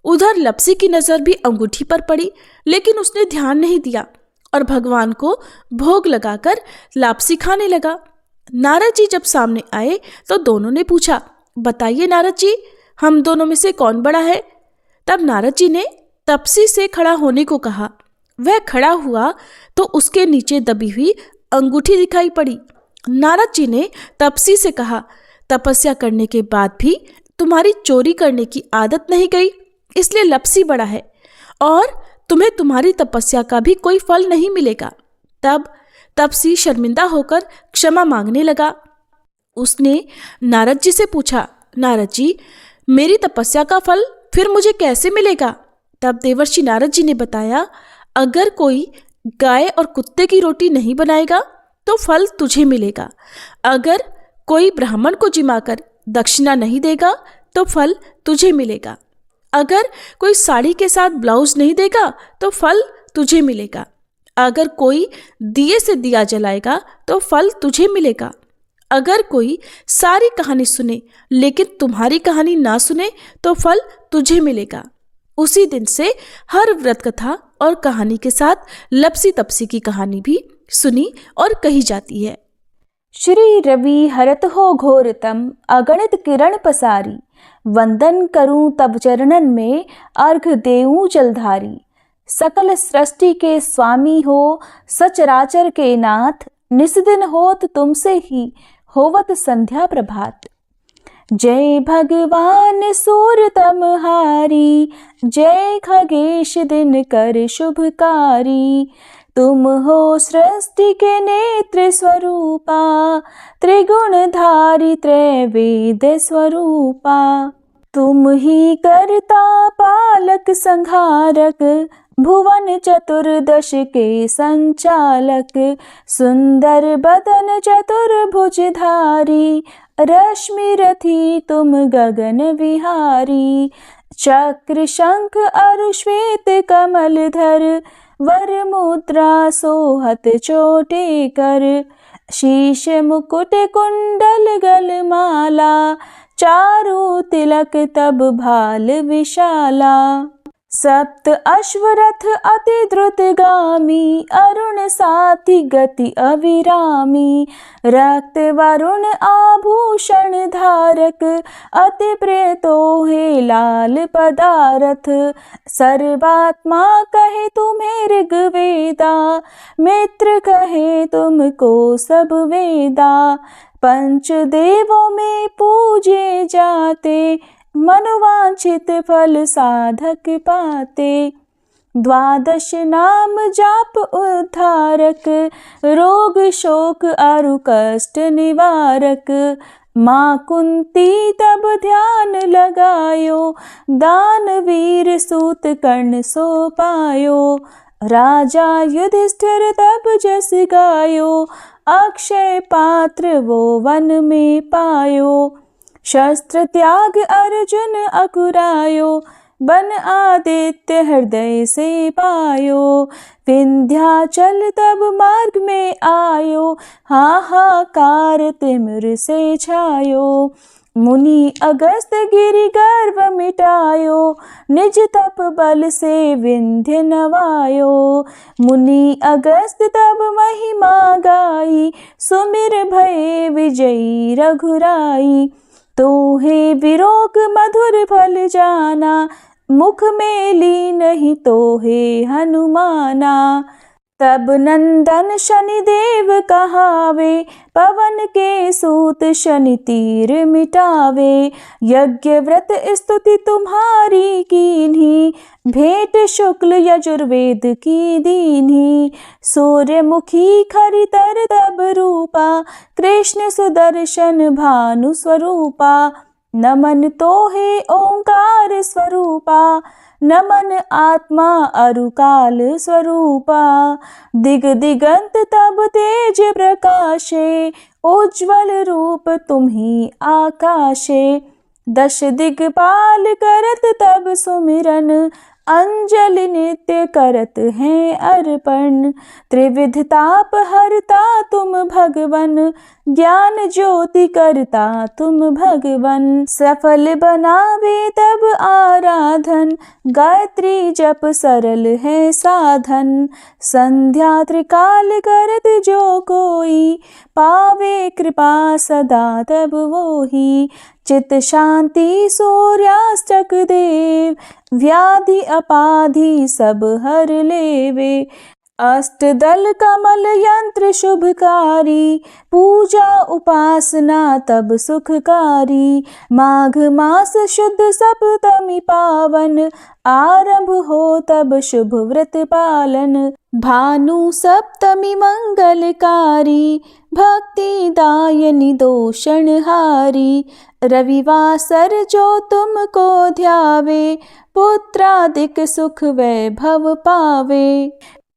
उधर लपसी की नजर भी अंगूठी पर पड़ी, लेकिन उसने ध्यान नहीं दिया और भगवान को भोग लगाकर लापसी खाने लगा। नारद जी जब सामने आए तो दोनों ने पूछा, बताइए नारद जी, हम दोनों में से कौन बड़ा है। तब नारद जी ने तपसी से खड़ा होने को कहा। वह खड़ा हुआ तो उसके नीचे दबी हुई अंगूठी दिखाई पड़ी। नारद जी ने तपसी से कहा, तपस्या करने के बाद भी तुम्हारी चोरी करने की आदत नहीं गई, इसलिए लपसी बड़ा है और तुम्हें तुम्हारी तपस्या का भी कोई फल नहीं मिलेगा। तब तपसी शर्मिंदा होकर क्षमा मांगने लगा। उसने नारद जी से पूछा, नारद जी, मेरी तपस्या का फल फिर मुझे कैसे मिलेगा। तब देवर्षि नारद जी ने बताया, अगर कोई गाय और कुत्ते की रोटी नहीं बनाएगा तो फल तुझे मिलेगा। अगर कोई ब्राह्मण को जिमाकर दक्षिणा नहीं देगा तो फल तुझे मिलेगा। अगर कोई साड़ी के साथ ब्लाउज नहीं देगा तो फल तुझे मिलेगा। अगर कोई दिए से दिया जलाएगा तो फल तुझे मिलेगा। अगर कोई सारी कहानी सुने लेकिन तुम्हारी कहानी ना सुने तो फल तुझे मिलेगा। उसी दिन से हर व्रत कथा और कहानी के साथ लपसी तपसी की कहानी भी सुनी और कही जाती है।
श्री रवि हरत हो घोरतम, अगणित किरण पसारी। वंदन करूं तब चरणन में, अर्घ देऊं जलधारी। सकल सृष्टि के स्वामी हो, सचराचर के नाथ। निस्दिन होत तुमसे ही, होवत संध्या प्रभात। जय भगवान सूरतमहारी, जय खगेश दिनकर शुभकारी। तुम हो सृष्टि के नेत्र स्वरूपा, त्रिगुणधारी त्रैवेद स्वरूपा। तुम ही करता पालक संहारक, भुवन चतुर्दश के संचालक। सुंदर बदन चतुर्भुजधारी, रश्मि रथी तुम गगन विहारी। चक्र शंख अरु श्वेत कमलधर, वर मुद्रा सोहत चोटे कर। शीश मुकुट कुंडल गलमाला, चारु तिलक तब भाल विशाला। सप्त अश्वरथ अति द्रुतगामी, अरुण साथी गति अविरामी। रक्त वरुण आभूषण धारक, अति प्रिय तोहे लाल पदारथ। सर्वात्मा कहे तुम्हें ऋग्वेदा, मित्र कहे तुमको सब वेदा। पंच देवों में पूजे जाते, मनोवांछित फल साधक पाते। द्वादश नाम जाप उद्धारक, रोग शोक अरु कष्ट निवारक। माँ कुंती तब ध्यान लगायो, दानवीर सूत कर्ण सो पायो। राजा युधिष्ठिर तब जस गायो, अक्षय पात्र वो वन में पायो। शस्त्र त्याग अर्जुन अकुरायो, बन आदित्य हृदय से पायो। विंध्याचल तब मार्ग में आयो, हाहाकार तिमिर से छायो। मुनि अगस्त गिरि गर्व मिटायो, निज तप बल से विंध्य नवायो। मुनि अगस्त तब महिमा गाई, सुमिर भये विजयी रघुराई। तोहे विरोग मधुर फल जाना, मुख में ली नहीं तोहे हनुमाना। तब नंदन शनिदेव कहावे, पवन के सूत शनि तीर मिटावे। यज्ञ व्रत स्तुति तुम्हारी कीन्ही, भेंट शुक्ल यजुर्वेद की दीन्ही। सूर्यमुखी खरितर तब रूपा, कृष्ण सुदर्शन भानु स्वरूपा। नमन तोहे ओंकार स्वरूपा, नमन आत्मा अरुकाल स्वरूपा। दिग दिगंत तब तेज प्रकाशे, उज्ज्वल रूप तुम्ही आकाशे। दश दिगपाल करत तब सुमिरन, अंजलि नित्य करत हैं अर्पण। त्रिविध ताप हरता तुम भगवन, ज्ञान ज्योति करता तुम भगवन। सफल बनावे तब आराधन, गायत्री जप सरल है साधन। संध्या त्रिकाल करत जो कोई, पावे कृपा सदा तब वोही। चित शांति सूर्यास्तक देव, व्याधि अपाधि सब हर लेवे। अष्टदल कमल यंत्र शुभकारी, पूजा उपासना तब सुखकारी। माघ मास शुद्ध सप्तमी पावन, आरंभ हो तब शुभ व्रत पालन। भानु सप्तमी मंगलकारी, भक्ति दायनी दोषणहारी। रविवासर जो तुमको ध्यावे, पुत्रादिक सुख वैभव पावे।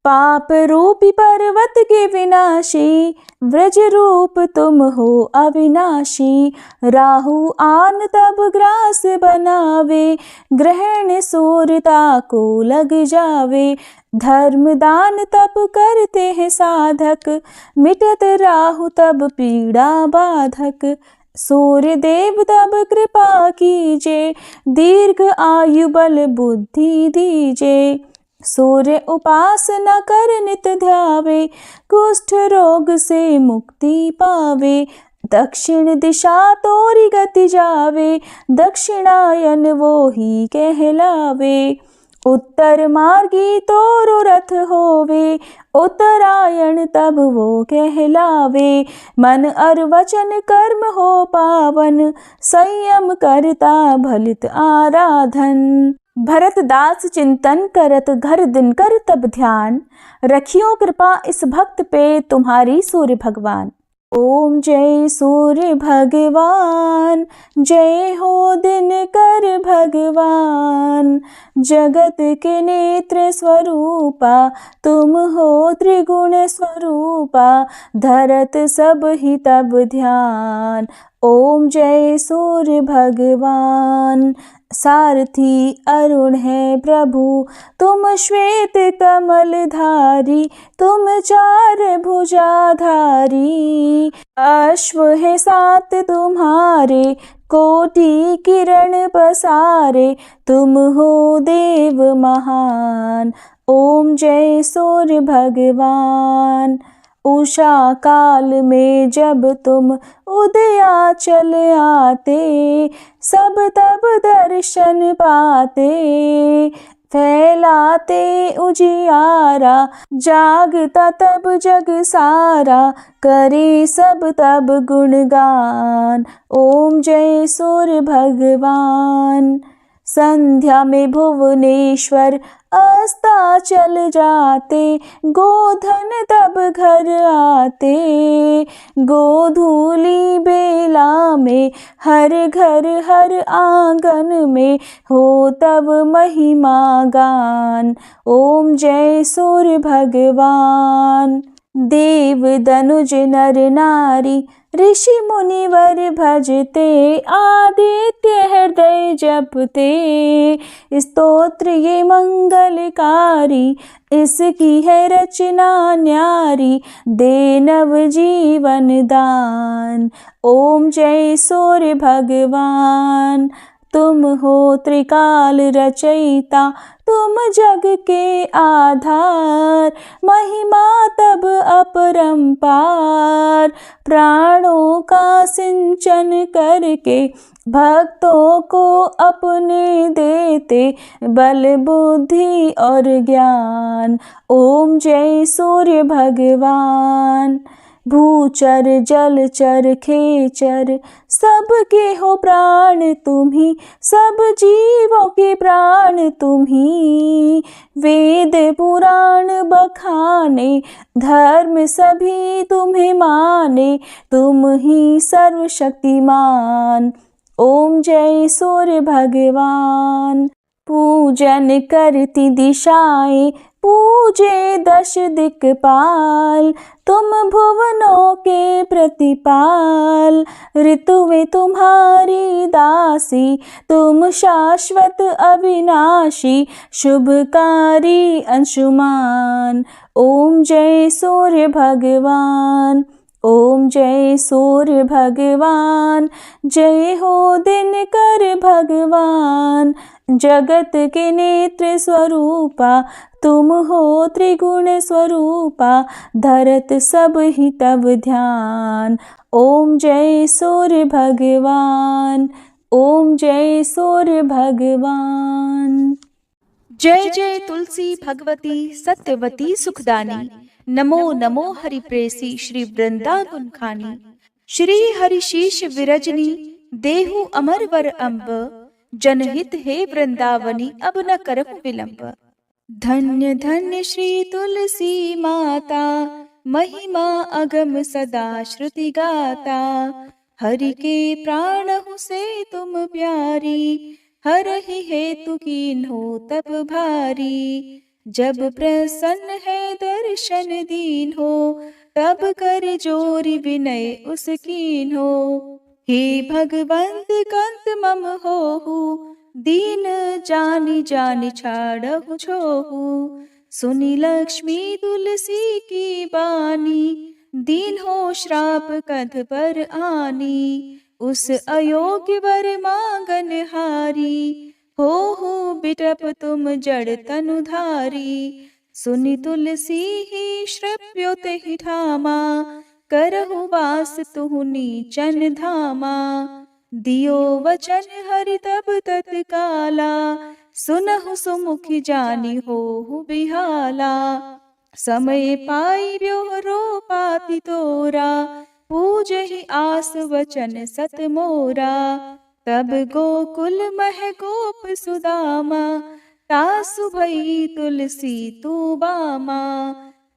पाप रूपी पर्वत के विनाशी, व्रज रूप तुम हो अविनाशी। राहु आन तब ग्रास बनावे, ग्रहण सूरता को लग जावे। धर्म दान तब करते हैं साधक, मिटत राहु तब पीड़ा बाधक। सूर्य देव तब कृपा कीजे, दीर्घ आयु बल बुद्धि दीजे। सूर्य उपासना कर नित ध्यावे, कुष्ठ रोग से मुक्ति पावे। दक्षिण दिशा तोरी गति जावे, दक्षिणायन वो ही कहलावे। उत्तर मार्गी तोरो रथ होवे, उत्तरायण तब वो कहलावे। मन और वचन कर्म हो पावन, संयम करता भलित आराधन। भरत दास चिंतन करत घर दिन कर तब ध्यान, रखियो कृपा इस भक्त पे तुम्हारी सूर्य भगवान। ओम जय सूर्य भगवान, जय हो दिनकर भगवान। जगत के नेत्र स्वरूपा, तुम हो त्रिगुण स्वरूपा। धरत सब ही तब ध्यान, ओम जय सूर्य भगवान। सारथी अरुण है प्रभु, तुम श्वेत कमल धारी। तुम चार भुजाधारी, अश्व है सात तुम्हारे। कोटि किरण पसारे, तुम हो देव महान। ओम जय सूर्य भगवान। उषा काल में जब तुम उदयाचल आते, सब तब दर्शन पाते। फैलाते उजियारा, जागता तब जग सारा। करे सब तब गुणगान, ओम जय सूर्य भगवान। संध्या में भुवनेश्वर अस्ताचल जाते, गोधन तब घर आते। गोधूली बेला में हर घर हर आंगन में, हो तब महिमा गान। ओम जय सूर्य भगवान। देव दनुज नर नारी, ऋषि मुनिवर भजते। आदित्य हृदय जपते, स्तोत्र ये मंगलकारी। इसकी है रचना न्यारी, दे नव जीवन दान। ओम जय सूर्य भगवान। तुम हो त्रिकाल रचयिता, तुम जग के आधार। महिमा तब अपरंपार, प्राणों का सिंचन करके। भक्तों को अपने देते, बल बुद्धि और ज्ञान। ओम जय सूर्य भगवान। भूचर जलचर खेचर, सबके हो प्राण तुम्ही। सब जीवों के प्राण तुम्ही। वेद पुराण बखाने, धर्म सभी तुम्हें माने। तुम ही सर्वशक्तिमान, ओम जय सूर्य भगवान। पूजन करती दिशाएं, पूजे दश दिक्पाल। तुम भुवनों के प्रतिपाल, ऋतुएं तुम्हारी दासी। तुम शाश्वत अविनाशी, शुभकारी अंशुमान। ओम जय सूर्य भगवान। ओम जय सूर्य भगवान। जय हो दिनकर भगवान। जगत के नेत्र स्वरूपा, तुम हो त्रिगुण स्वरूपा। धरत सब ही तब ध्यान, ओम जय सूर्य भगवान। ओम जय सूर्य भगवान।
जय जय तुलसी भगवती सत्यवती सुखदानी। नमो नमो हरि प्रेसी श्री वृंदावन खानी। श्री हरि शीश विरजनी, देहु अमर वर अम्ब। जनहित हे वृंदावनी, अब न करहु विलंब। धन्य धन्य श्री तुलसी माता, महिमा अगम सदा श्रुति गाता। हरि के प्राणहु से तुम प्यारी, हरहि हेतु कीन्हो तप भारी। जब प्रसन्न है दर्शन दीन हो, तब कर जोरी विनय उस कीन हो। हे भगवंत कंत मम होहु, दीन जानि जानि छाड़हु छोहु। सुनि लक्ष्मी तुलसी की बानी, दीन हो श्राप कध पर आनी। उस अयोग्य वर मांगन हारी, हो बिटप तुम जड़ तनुधारी। सुनि तुलसी ही श्रव्यो तेहि ठामा, करहु वास तुहु नीचन धामा। दियो वचन हरि तब तत्काला, सुनहु सुमुखी जानि होहु बिहाला। समय पाई ब्योहरो पाति तोरा, पूजहि आस वचन सत मोरा। तब गोकुल मह गोप सुदामा, तासु भई तुलसी तू बामा।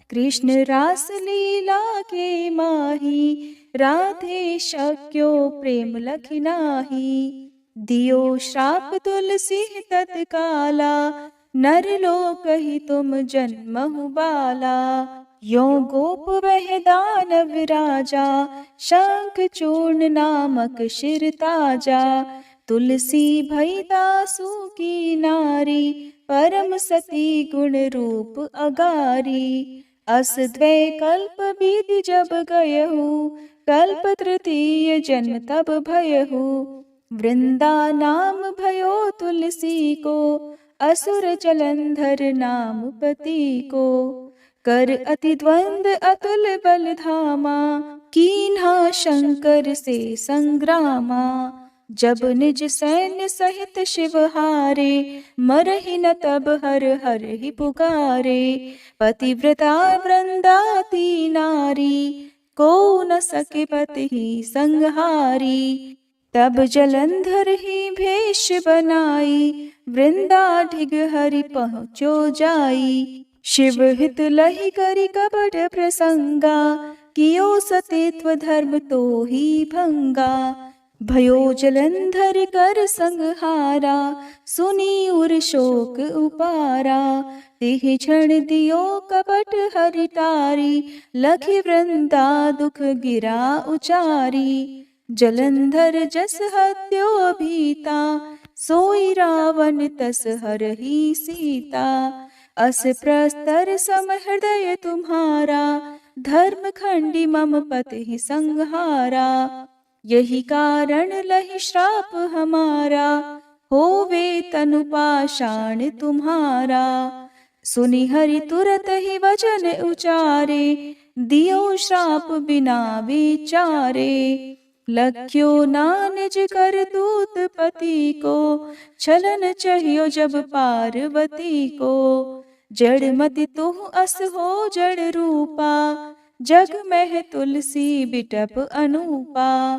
कृष्ण रास लीला के माही, राधे शक्यो प्रेम लखि नाही। दियो श्राप तुलसी तत्काला, नर लोकहि तुम जन्महु बाला। यो गोप वह दानव राजा, शंख चूर्ण नामक शिर ताजा। तुलसी भई दासु की नारी, परम सती गुण रूप अगारी। अस द्वै कल्प बीति जब गयहु, कल्प तृतीय जन्म तब भयहु। वृंदा नाम भयो तुलसी को, असुर जलंधर नाम पति को। कर अति द्वंद अतुल बल धामा, कीन्हा शंकर से संग्रामा। जब निज सैन्य सहित शिव हारे, मरहि न तब हर हर ही पुकारे। पतिव्रता वृंदाती नारी, को न सके पति ही संहारी। तब जलंधर ही भेष बनाई, वृंदा ढिग हरि पहुँचो जाई। शिव हित लहि करि कपट प्रसंगा, कियो सतीत्व धर्म तो ही भंगा। भयो जलंधर कर संहारा, सुनी उर शोक उपारा। तिहि क्षण दियो कपट हरि टारी, लखि वृंदा दुख गिरा उचारी। जलंधर जस हत्यो भीता, सोई रावण तस हरहि सीता। अस प्रस्तर सम हृदय तुम्हारा, धर्म खंडी मम पति संहारा। यही कारण लहि श्राप हमारा, होवे तनु पाषाण तुम्हारा। सुनि हरि तुरत ही वचन उचारे, दियो श्राप बिना विचारे। लख्यो ना निज करतूत पति को, छलन चाहियो जब पार्वती को। जड़ मति तुह अस हो जड़ रूपा, जग में तुलसी बिटप अनूपा।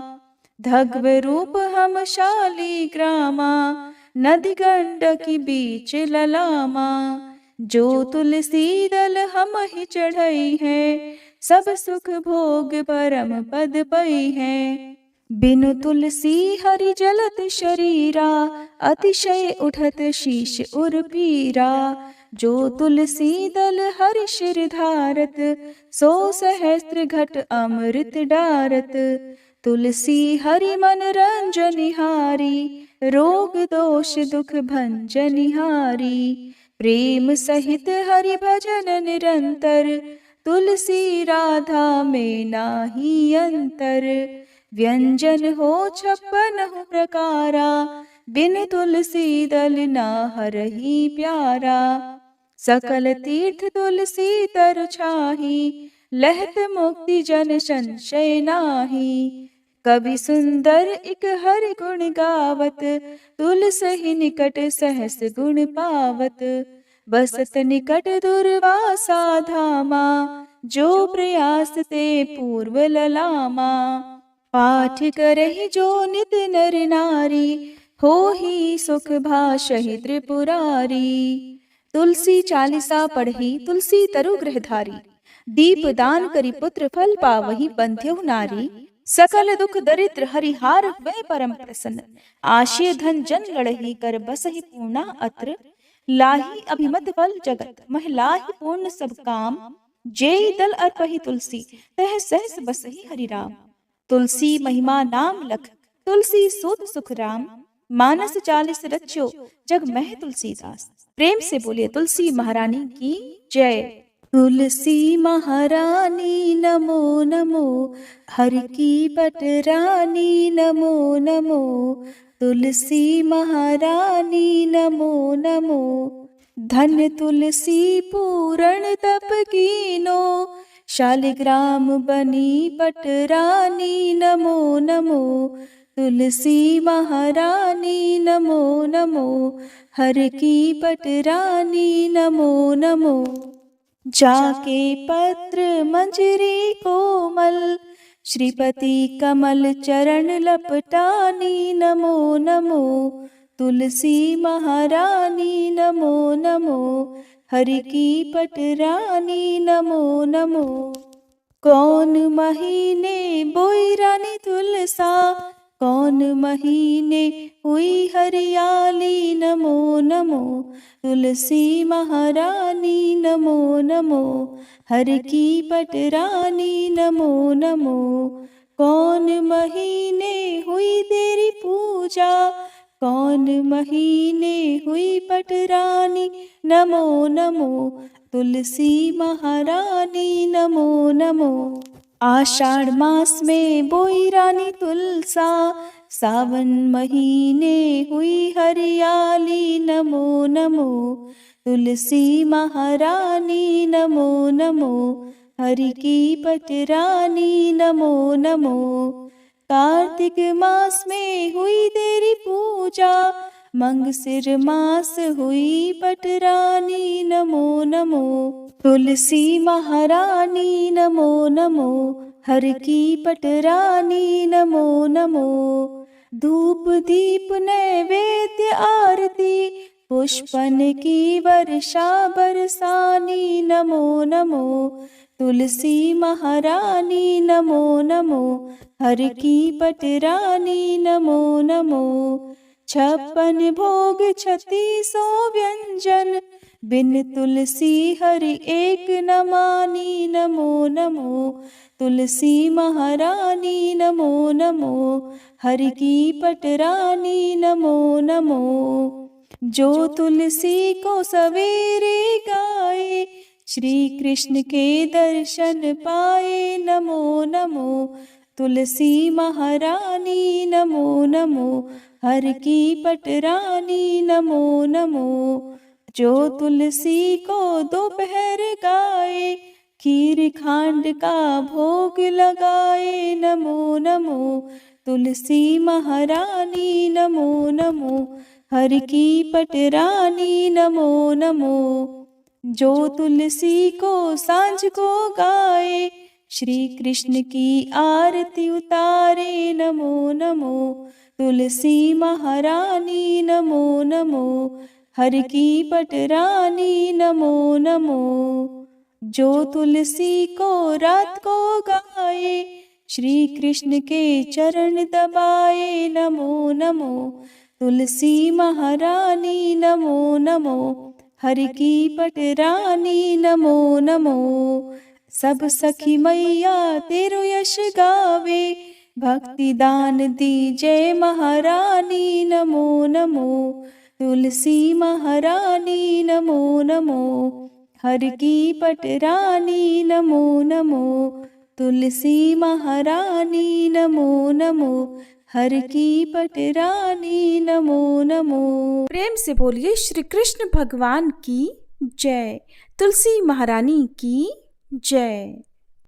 धग्व रूप हम शाली ग्रामा, नदी गंडकी बीच ललामा। जो तुलसी दल हम ही चढ़ई है, सब सुख भोग परम पद पई है। बिनु तुलसी हरि जलत शरीरा, अतिशय उठत शीश उर पीरा। जो तुलसी दल हरि शिर धारत, सो सहस्त्र घट अमृत डारत। तुलसी हरि मन रंजनिहारी, रोग दोष दुख भंजनिहारी। प्रेम सहित हरि भजन निरंतर, तुलसी राधा में नाही अंतर। व्यंजन हो 56 प्रकारा, बिन तुलसी दल ना हरहि प्यारा। सकल तीर्थ तुलसी तर छाही, लहत मुक्ति जन संशय नाही। कवि सुंदर एक हरि गुण गावत, तुलसी निकट सहस गुण पावत। बसत निकट दुर्वासा धामा, जो प्रयास ते पूर्व ललामा। पाठ करहि जो नित नर नारी, हो ही सुख भाषहि त्रिपुरारी। तुलसी चालीसा पढ़ी तुलसी तरु गृहधारी, दीप दान करी पुत्र फल पावहि बंध्यहु नारी। सकल दुख दरिद्र हरिहार हुए परम प्रसन्न, आशय धन जन लड़ही कर बसहि पूर्णा अत्र। लाही अभिमत बल जगत, महिलाहि पूर्ण सब काम, जेहि दल अर्पहि तुलसी, तह सहस बसहि हरि राम। तुलसी महिमा नाम लख, तुलसी सूत सुख राम, मानस 40 रच्यो, जग मह तुलसीदास। प्रेम से बोलिए तुलसी महारानी की जय। तुलसी महारानी नमो नमो, हर की पटरानी नमो नमो। तुलसी महारानी नमो नमो, धन तुलसी पूरण तप कीनो, शालिग्राम बनी पटरानी नमो नमो। तुलसी महारानी नमो नमो, हर की पटरानी नमो नमो। जाके पत्र मंजरी कोमल, श्रीपति कमल चरण लपटानी नमो नमो। तुलसी महारानी नमो नमो, हरि की पटरानी नमो नमो। कौन महीने बोई रानी तुलसा, कौन महीने हुई हरियाली नमो नमो। तुलसी महारानी नमो नमो, हर की पटरानी नमो नमो। कौन महीने हुई तेरी पूजा, कौन महीने हुई पटरानी नमो नमो। तुलसी महारानी नमो नमो। आषाढ़ मास में बोई रानी तुलसा, सावन महीने हुई हरियाली नमो नमो। तुलसी महारानी नमो नमो, हरि की पटरानी नमो नमो। कार्तिक मास में हुई तेरी पूजा, मंगसिर मास हुई पटरानी नमो नमो। तुलसी महारानी नमो नमो, हर की पटरानी नमो नमो। धूप दीप नैवेद्य आरती, पुष्पन की वर्षा बरसानी नमो नमो। तुलसी महारानी नमो नमो, हर की पटरानी नमो नमो। 56 भोग 36 व्यंजन, बिन तुलसी हरि एक न मानी नमो नमो। तुलसी महारानी नमो नमो, हरि की पटरानी नमो नमो। जो तुलसी को सवेरे गाए, श्री कृष्ण के दर्शन पाए नमो नमो। तुलसी महारानी नमो नमो, हर की पटरानी नमो नमो। जो तुलसी को दोपहर गाए, खीर खांड का भोग लगाए नमो नमो। तुलसी महारानी नमो नमो, हर की पटरानी नमो नमो। जो तुलसी को सांझ को गाए, श्री कृष्ण की आरती उतारे नमो नमो। तुलसी महारानी नमो नमो, हर की पटरानी नमो नमो। जो तुलसी को रात को गाए, श्री कृष्ण के चरण दबाए नमो नमो। तुलसी महारानी नमो नमो, हर की पटरानी नमो नमो। सब सखी मैया तेरो यश गावे, भक्ति दान दी जय महारानी नमो नमो। तुलसी महारानी नमो नमो, हर की पटरानी नमो नमो। तुलसी महारानी नमो नमो, हर की पटरानी नमो नमो।
प्रेम से बोलिए श्री कृष्ण भगवान की जय। तुलसी महारानी की जय।